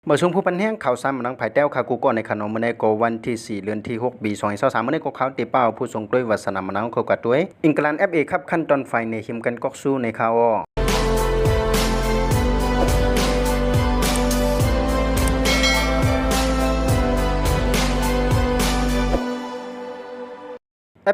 เมื่อช่วงผู้ปันแห้งข่าวซ้ำมันนังไผ่แต้วคากูก่อนในขนมมันในกวันที่4เดือนที่6ปี2023มันในก็เขาตีเป้าผู้ทรงด้วยวัสนามันนังเขากัดด้วยอังกฤษ FA ครับขั้นตอนไฟในหิมกันก๊อกสู้ในข่าว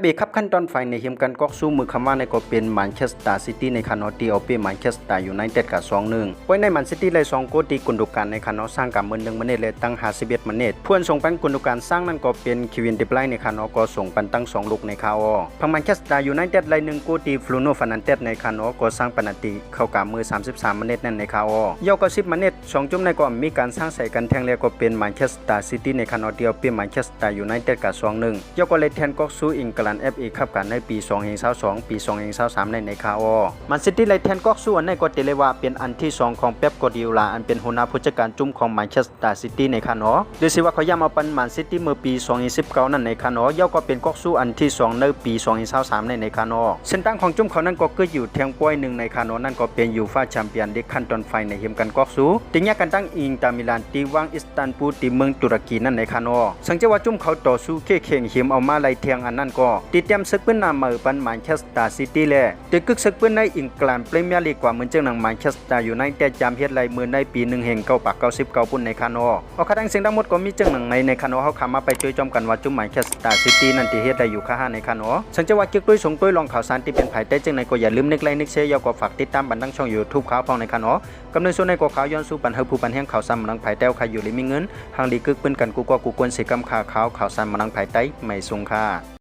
FA ครับขั้นตอนไฟในหิมกันก๊อกสู้มือคำว่าในก็เป็นแมนเชสเตอร์ซิตี้ในคานอตีเอาเปแมนเชสเตอร์ยูไนเต็ดกับ2-1ไว้ในแมนซิตี้เลย2โกตีกุนดูการในคานอสร้างกับมือ1มันเนตเลยตั้ง51มันเนตพวนส่งปันกุนดูการสร้างนั่นก็เป็นคิวินดิบไลในคานอก็ส่งปันตั้ง2ลูกในข่าวพังแมนเชสเตอร์ยูไนเต็ดเลย1โกตีฟลูโนฟานันเต็ดในคานอก็สร้างปนติเข้ากับมือ33มันเนตนั่นในข่าวเยาก็10มันเนต2จุ่มในก็มีการสร้างใส่กันแทงเลยก็เป็นแมนเชสเตอร์ซิตี้ในคานอเดียวเป็นแมนเชสเตอร์ยูไนเต็ดกับ2-1เยาก็เลยแทนก๊อกสู้อังกฤษ FA ครับในปี2022ปี2023ในข่าวมันซิตี้ไลแทนก็สู้ในก็เตเลว่าเป็นอันที่2ของเป๊ปกวาร์ดิโอลาอันเป็นหัวหน้าผู้จัดการจุ่มของแมนเชสเตอร์ซิตี้ในคานอโดยสิว่าเขาย้ำเอาปันแมนซิตี้เมื่อปี2019นั่นในคานอย่อก็เป็นก็สู้อันที่2ในปี2023ในคานอเส้นทางของจุ่มเขานั้นก็คืออยู่เทียงป่วย1ในคานอนั่นก็เป็นยูฟ่าแชมเปี้ยนลีกขั้นตอนไฟในเฮมกันก็สู้ติงแยกกันตั้งอิงตามิลานตีวังอิสตันบูลตีเมืองตุรกีนั่นในคานอสังเกตว่าจุ่มเขาต่อสู้เข่งเฮมเอามาไล่เทียงอันนั้นก็ติดเตรียมซึกเป็นนามมือปันแมนเชสเตอร์ซิตี้แลตึกซึกเป็นในอังกฤษพรีเมียร์ลีกกว่าเหมือนเจ้าหนังแมนเชสเตอร์ยูไนเต็ดจำเฮ็ดลายมือในปี1แห่ง999ปุ่นในคานอเพราะขณะเสียงทั้งหมดก็มีเจ้าหนังในคานอเขาขามาไปช่วยจอมกันว่าจุ่มแมนเชสเตอร์ซิตี้นั่นที่เฮ็ดได้อยู่ค่า5ในคานอสังเกตว่าเกี่ยวด้วยส่งด้วยลองข่าวสารที่เป็นภายใต้จึงในก็อย่าลืมนึกไลค์นึกแชร์ยาวก็ฝากติดตามบันทึงช่อง YouTube ข่าวพองในคานอกำเนิดส่วนในก็ข่าวย้อนสู่ปันเฮผู้ปันแห่งข่าวซ้ำมันนังภายใต้ใครอยู่หรือมีเงินหางดีกึกเป็นกันกูก็กูควรสิกำข่าวสารมันนังภายใต้ไม่ทรงค่า